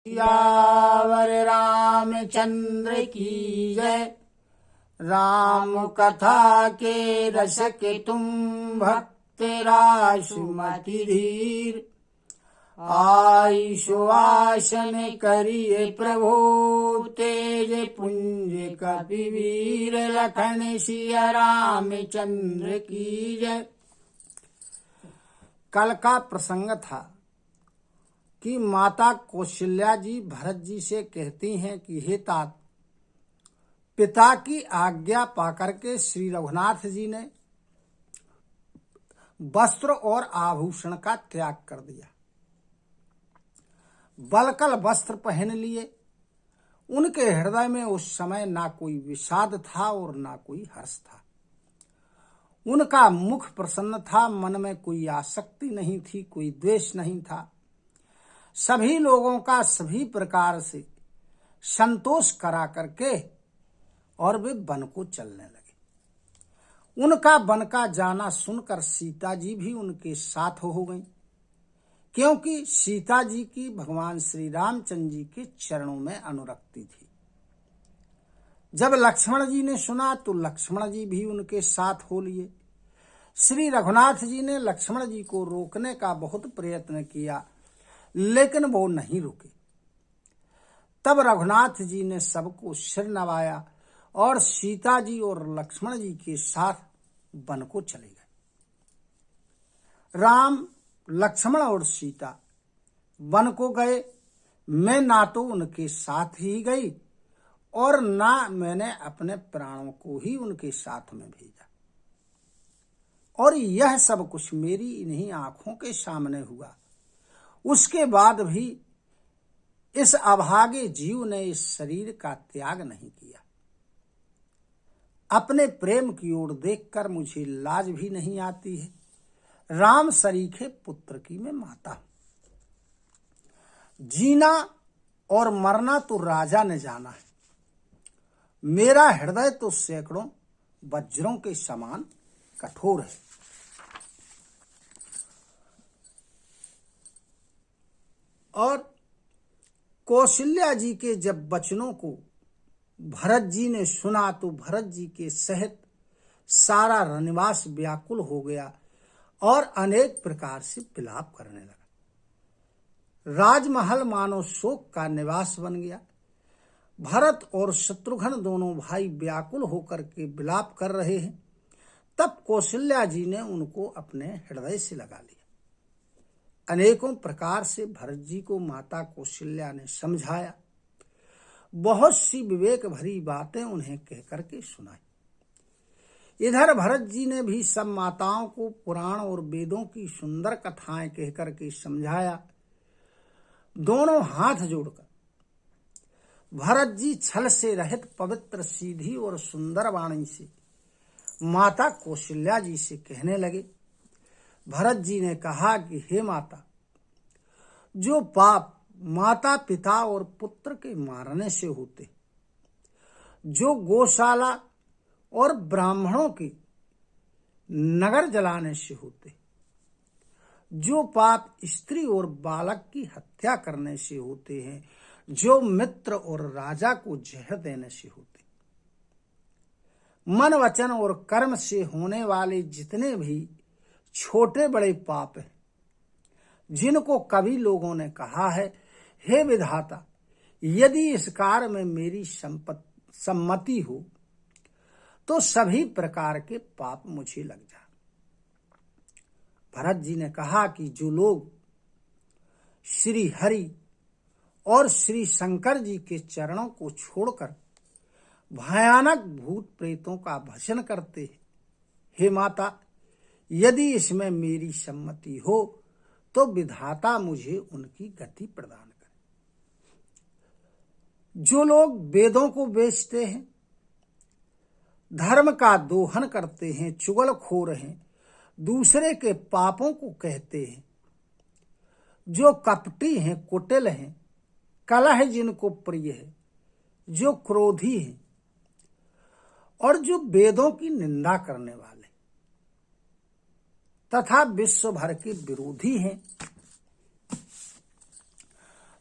सियावर रामचंद्र की जय। राम कथा के रस के तुम भक्त रासुमति धीर। आई सुवासन करिए प्रभु तेज पुंज कपिवीर। लखन सिया रामचंद्र की जय। कल का प्रसंग था कि माता कौशल्या जी भरत जी से कहती हैं कि हे तात, पिता की आज्ञा पाकर के श्री रघुनाथ जी ने वस्त्र और आभूषण का त्याग कर दिया, बलकल वस्त्र पहन लिए। उनके हृदय में उस समय ना कोई विषाद था और ना कोई हर्ष था। उनका मुख प्रसन्न था, मन में कोई आसक्ति नहीं थी, कोई द्वेष नहीं था। सभी लोगों का सभी प्रकार से संतोष करा करके और वे वन को चलने लगे। उनका वन का जाना सुनकर सीता जी भी उनके साथ हो गई, क्योंकि सीता जी की भगवान श्री रामचंद्र जी के चरणों में अनुरक्ति थी। जब लक्ष्मण जी ने सुना तो लक्ष्मण जी भी उनके साथ हो लिए। श्री रघुनाथ जी ने लक्ष्मण जी को रोकने का बहुत प्रयत्न किया, लेकिन वो नहीं रुके। तब रघुनाथ जी ने सबको सिर नवाया और सीता जी और लक्ष्मण जी के साथ वन को चले गए। राम, लक्ष्मण और सीता वन को गए। मैं ना तो उनके साथ ही गई और ना मैंने अपने प्राणों को ही उनके साथ में भेजा। और यह सब कुछ मेरी इन्हीं आंखों के सामने हुआ। उसके बाद भी इस अभागे जीव ने इस शरीर का त्याग नहीं किया। अपने प्रेम की ओर देखकर मुझे लाज भी नहीं आती है। राम सरीखे पुत्र की मैं माता हूं। जीना और मरना तो राजा ने जाना है। मेरा हृदय तो सैकड़ों वज्रों के समान कठोर है। और कौशल्या जी के जब वचनों को भरत जी ने सुना तो भरत जी के सहित सारा रनिवास व्याकुल हो गया और अनेक प्रकार से विलाप करने लगा। राजमहल मानो शोक का निवास बन गया। भरत और शत्रुघ्न दोनों भाई व्याकुल होकर के विलाप कर रहे हैं। तब कौशल्या जी ने उनको अपने हृदय से लगा लिया। अनेकों प्रकार से भरत जी को माता कौशल्या ने समझाया। बहुत सी विवेक भरी बातें उन्हें कहकर के सुनाई। इधर भरत जी ने भी सब माताओं को पुराण और वेदों की सुंदर कथाएं कहकर के समझाया। दोनों हाथ जोड़कर भरत जी छल से रहित पवित्र, सीधी और सुंदर वाणी से माता कौशल्या जी से कहने लगे। भरत जी ने कहा कि हे माता, जो पाप माता पिता और पुत्र के मारने से होते, जो गौशाला और ब्राह्मणों के नगर जलाने से होते, जो पाप स्त्री और बालक की हत्या करने से होते हैं, जो मित्र और राजा को जहर देने से होते, मन वचन और कर्म से होने वाले जितने भी छोटे बड़े पाप हैं, जिनको कभी लोगों ने कहा है, हे विधाता, यदि इस कार्य में मेरी सम्मति हो तो सभी प्रकार के पाप मुझे लग जाए। भरत जी ने कहा कि जो लोग श्री हरि और श्री शंकर जी के चरणों को छोड़कर भयानक भूत प्रेतों का भजन करते हैं, हे माता, यदि इसमें मेरी सम्मति हो तो विधाता मुझे उनकी गति प्रदान करे। जो लोग वेदों को बेचते हैं, धर्म का दोहन करते हैं, चुगलखोर हैं, दूसरे के पापों को कहते हैं, जो कपटी हैं, कुटिल हैं, कलह जिनको प्रिय है, जो क्रोधी हैं और जो वेदों की निंदा करने वाले तथा विश्व भर के विरोधी हैं,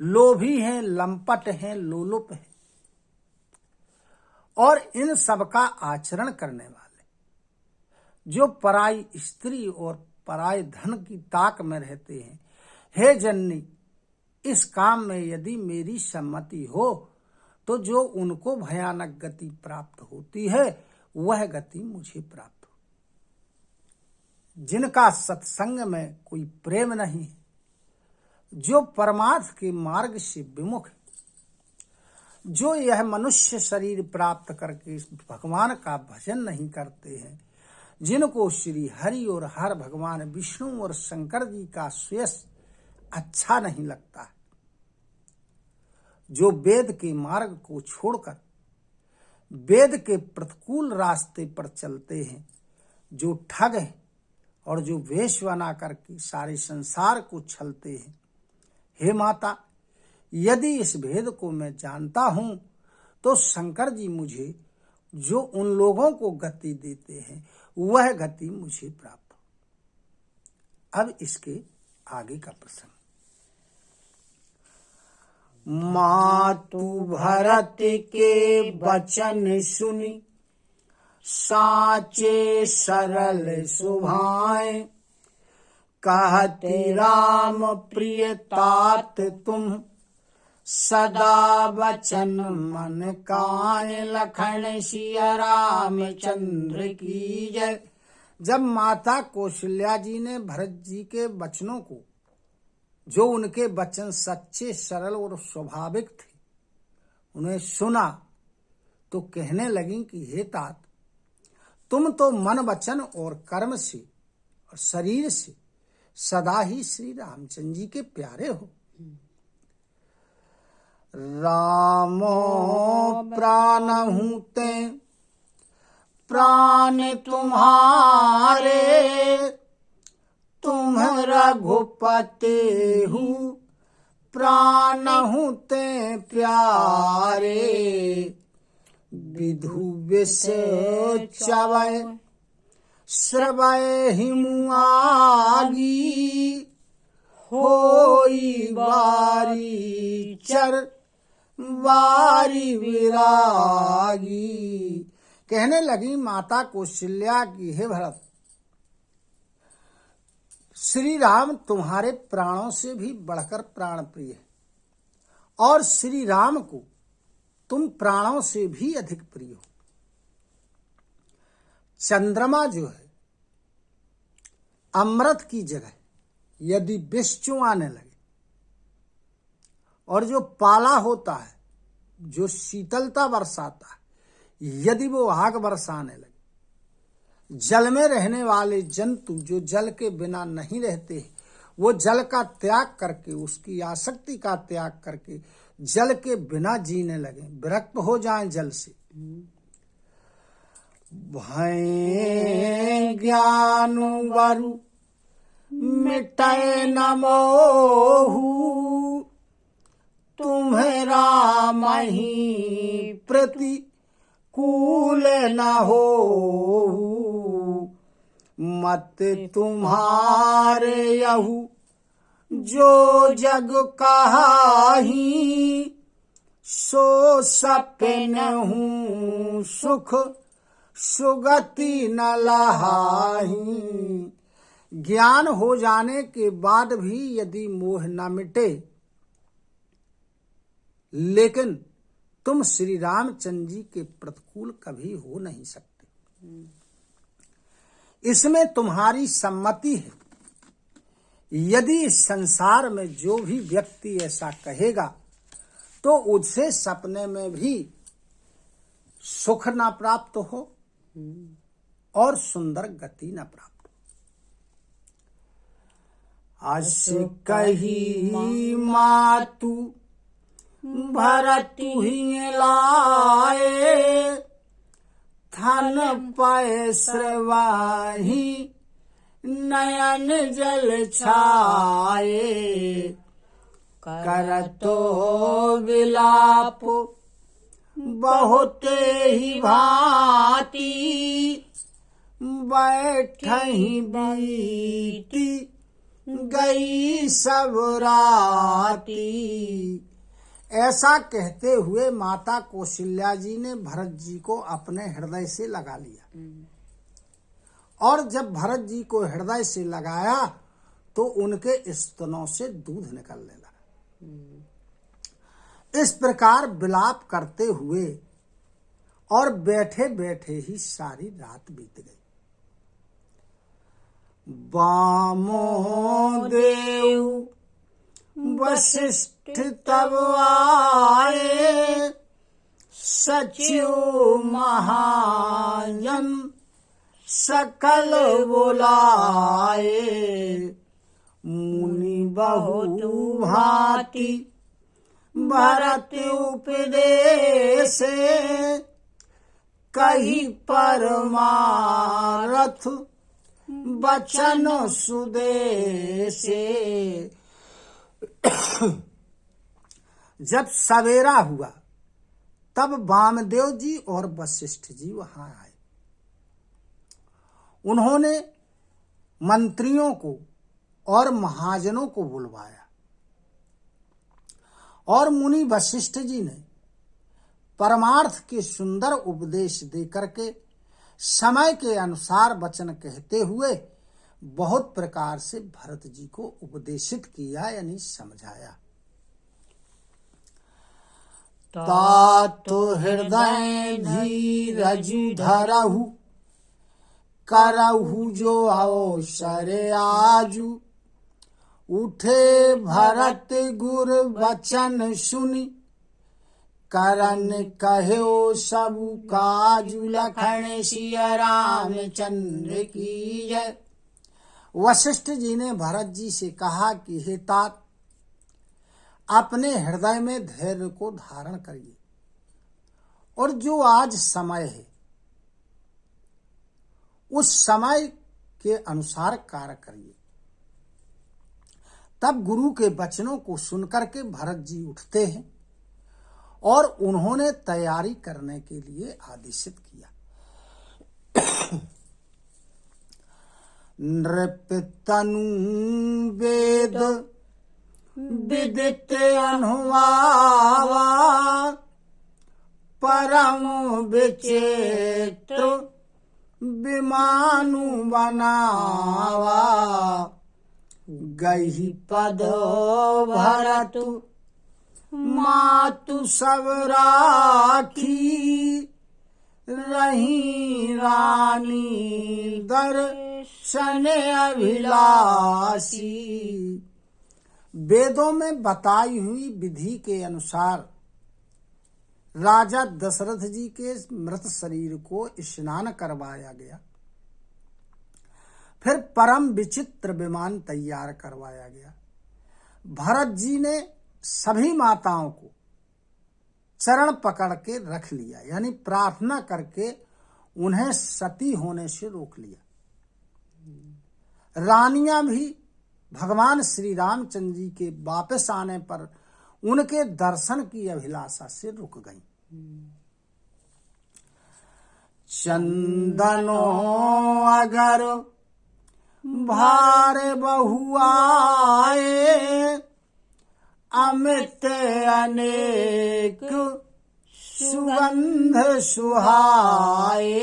लोभी हैं, लंपट हैं, लोलुप हैं, और इन सब का आचरण करने वाले, जो पराई स्त्री और पराये धन की ताक में रहते हैं। हे जननी, इस काम में यदि मेरी सम्मति हो तो जो उनको भयानक गति प्राप्त होती है वह गति मुझे प्राप्त हो। जिनका सत्संग में कोई प्रेम नहीं है, जो परमार्थ के मार्ग से विमुख है, जो यह मनुष्य शरीर प्राप्त करके भगवान का भजन नहीं करते हैं, जिनको श्री हरि और हर भगवान विष्णु और शंकर जी का सुयश अच्छा नहीं लगता है, जो वेद के मार्ग को छोड़कर वेद के प्रतिकूल रास्ते पर चलते हैं, जो ठग हैं और जो वेश बना करके सारे संसार को छलते हैं। हे माता, यदि इस भेद को मैं जानता हूं तो शंकर जी मुझे जो उन लोगों को गति देते हैं वह गति मुझे प्राप्त हो। अब इसके आगे का प्रसंग। मातु भरत के वचन सुनी, साचे सरल सुभाए, कहते राम प्रिय तात तुम, सदा वचन मन काए, लखन सिया रामचंद्र की जय। जब माता कौशल्या जी ने भरत जी के वचनों को, जो उनके वचन सच्चे सरल और स्वाभाविक थे, उन्हें सुना तो कहने लगी कि हे तात, तुम तो मन वचन और कर्म से और शरीर से सदा ही श्री रामचंद्र जी के प्यारे हो। रामो प्राणहु ते प्राण तुम्हारे, तुम रघुपति हूँ प्राणहु ते प्यारे, विधु विष चवय श्रवय हिमुआगी, होई बारी चर बारी विरागी। कहने लगी माता कौशल्या की, हे भरत, श्री राम तुम्हारे प्राणों से भी बढ़कर प्राण प्रिय है, और श्री राम को तुम प्राणों से भी अधिक प्रिय हो। चंद्रमा जो है अमृत की जगह यदि विष चुआने लगे, और जो पाला होता है, जो शीतलता बरसाता है, यदि वो आग बरसाने लगे, जल में रहने वाले जंतु जो जल के बिना नहीं रहते, वो जल का त्याग करके, उसकी आसक्ति का त्याग करके जल के बिना जीने लगे, विरक्त हो जाएं जल से। भय ज्ञान वरु मिटय न मोहु, तुम्हें राम ही प्रति कूल न हो, मत तुम्हारे यहु जो जग कहाही, सो सपन हूँ सुख सुगति न लहाही। ज्ञान हो जाने के बाद भी यदि मोह न मिटे, लेकिन तुम श्री रामचंद्र जी के प्रतिकूल कभी हो नहीं सकते। इसमें तुम्हारी सम्मति है। यदि इस संसार में जो भी व्यक्ति ऐसा कहेगा तो उससे सपने में भी सुख ना प्राप्त हो और सुंदर गति न प्राप्त हो। अस कही मातु भरत ही लाए, थन पाए श्रवाही नयन जल छाए, करतो विलाप बहुत ही भांति, बैठहि बीती गई सब राती। ऐसा कहते हुए माता कौशल्या जी ने भरत जी को अपने हृदय से लगा लिया, और जब भरत जी को हृदय से लगाया तो उनके स्तनों से दूध निकलने लगा। इस प्रकार विलाप करते हुए और बैठे बैठे ही सारी रात बीत गई। वामदेव वशिष्ठ तब आए, सचिव महाजन सकल बुलाए। मुनि बहु भांति भरत उपदेश, कही परमारथ बचन सुदेशे। जब सवेरा हुआ तब वामदेव जी और वशिष्ठ जी वहां आए। उन्होंने मंत्रियों को और महाजनों को बुलवाया, और मुनि वशिष्ठ जी ने परमार्थ के सुंदर उपदेश देकर के समय के अनुसार वचन कहते हुए बहुत प्रकार से भरत जी को उपदेशित किया, यानी समझाया। तातो हृदय धीरज धरहु, करहु जो अवसर आजु। उठे भरत गुर वचन सुनि, करन कहो सब काजु। लखन सिया रामचंद्र की जय। वशिष्ठ जी ने भरत जी से कहा कि हे तात, अपने हृदय में धैर्य को धारण करिए, और जो आज समय है उस समय के अनुसार कार्य करिए। तब गुरु के वचनों को सुनकर के भरत जी उठते हैं, और उन्होंने तैयारी करने के लिए आदेशित किया। नृप तनु वेद विदित अनुभावा, परम विचित्र विमानु बनावा। गही पद भरतु मातु सब राखी, रही रानी दर्शन अभिलाषी। वेदों में बताई हुई विधि के अनुसार राजा दशरथ जी के मृत शरीर को स्नान करवाया गया। फिर परम विचित्र विमान तैयार करवाया गया। भरत जी ने सभी माताओं को चरण पकड़ के रख लिया, यानी प्रार्थना करके उन्हें सती होने से रोक लिया। रानियां भी भगवान श्री रामचंद्र जी के वापस आने पर उनके दर्शन की अभिलाषा से रुक गईं। चंदनो अगर भार बहुआए, अमित अनेक सुगंध सुहाए।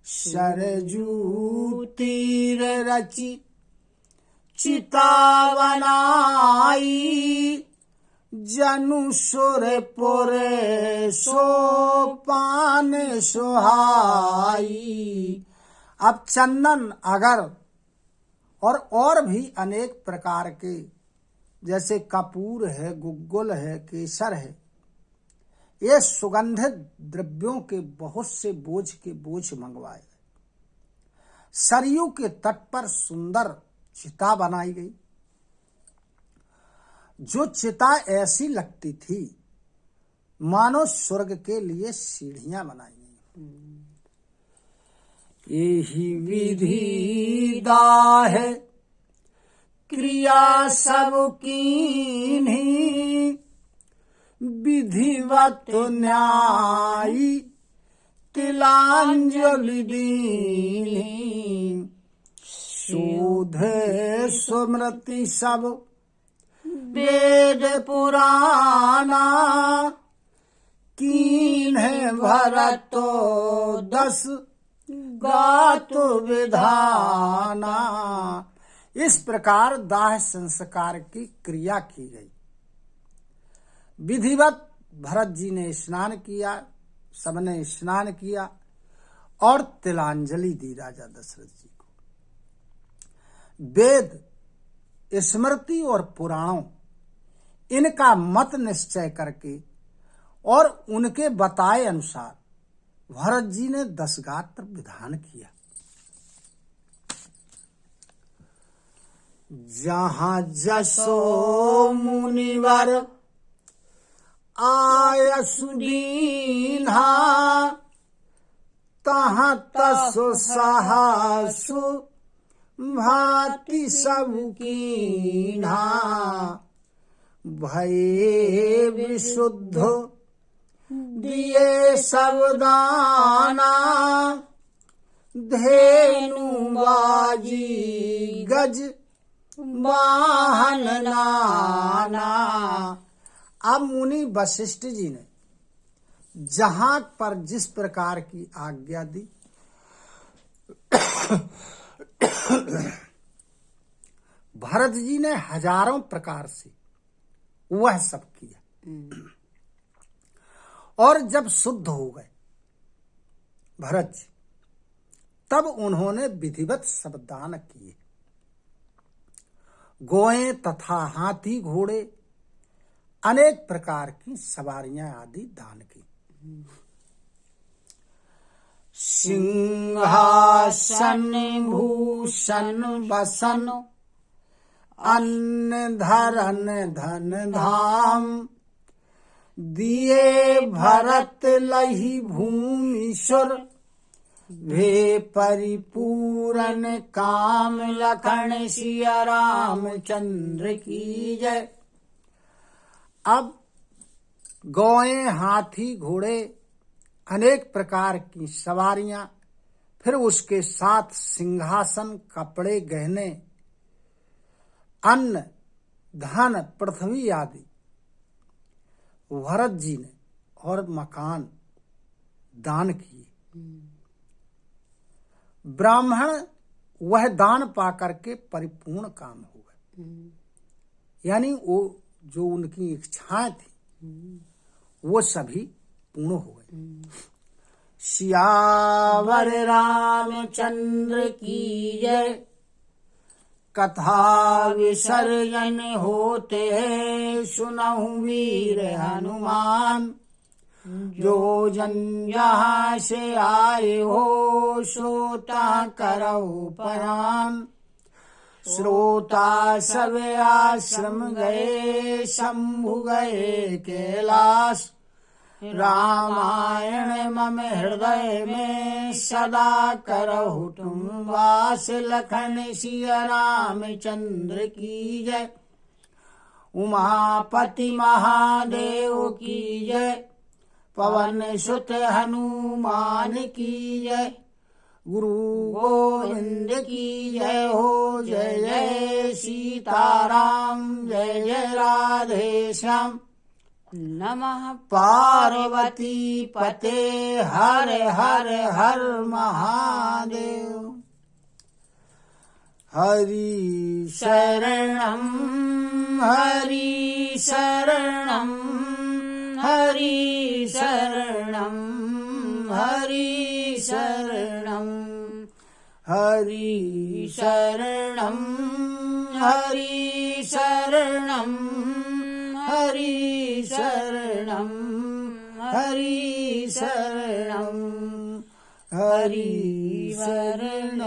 सरजू तीर रचि चिता बनाई, जनु सुर पुरे सोपान सुहाई। अब चंदन अगर और भी अनेक प्रकार के, जैसे कपूर है, गुग्गुल है, केसर है, ये सुगंधित द्रव्यों के बहुत से बोझ के बोझ मंगवाए। सरयू के तट पर सुंदर चिता बनाई गई, जो चिता ऐसी लगती थी मानो स्वर्ग के लिए सीढ़ियां बनाई गई। यही विधि दाह क्रिया सब कीन्ही, विधिवत न्यायी तिलांजलि दीनी। शोधे स्मृति सब वेद पुराना, कीन्हे भरतो 10 गात विधाना। इस प्रकार दाह संस्कार की क्रिया की गई। विधिवत भरत जी ने स्नान किया, सबने स्नान किया और तिलांजलि दी राजा दशरथ जी को। वेद, स्मृति और पुराणों इनका मत निश्चय करके और उनके बताए अनुसार भरत जी ने 10 गात्र विधान किया। जहाँ जसो मुनिवर आय सुदीन्हा, तहाँ तसो सहासु भांति सब कीन्हा। भये विशुद्ध दिए सब दाना, धेनु बाजी गज वाहन नाना। अब मुनि वशिष्ठ जी ने जहां पर जिस प्रकार की आज्ञा दी भरत जी ने हजारों प्रकार से वह सब किया। और जब शुद्ध हो गए भरत जी, तब उन्होंने विधिवत सब दान किए। गोएं तथा हाथी घोड़े अनेक प्रकार की सवारियां आदि दान की। सिंहासन भूषण वसन अन्न धरन धन धाम, दिए भरत लही भूमिश्वर, वे परिपूरन काम लखन सिया रामचंद्र की जय। अब गौएं, हाथी, घोड़े, अनेक प्रकार की सवारियां, फिर उसके साथ सिंहासन, कपड़े, गहने, अन्न, धन, पृथ्वी आदि भरत जी ने और मकान दान किए। ब्राह्मण वह दान पाकर के परिपूर्ण काम हो गए, यानी वो जो उनकी इच्छाएं थी वो सभी पूर्ण हो गए। सियावर रामचंद्र की जय, कथा विसर्जन होते सुनहु वीर हनुमान, जो जन जहाँ से आए हो सोता करौ परान। श्रोता सब आश्रम गए, शंभु गए कैलाश, रामायण मम हृदय में सदा करहु तुम वास। लखन सिया रामचंद्र की जय, उमापति महादेव की जय, पवन सुत हनुमान की जय, गुरु गोविंद की जय हो। जय जय सीताराम, जय जय राधे श्याम। नमः पार्वती पते हर हर हर महादेव। हरि शरणं हरि शरणं हरि शरणं हरि शरणं हरि शरणं हरि शरणं हरि शरणं हरि शरणं हरि शरणं।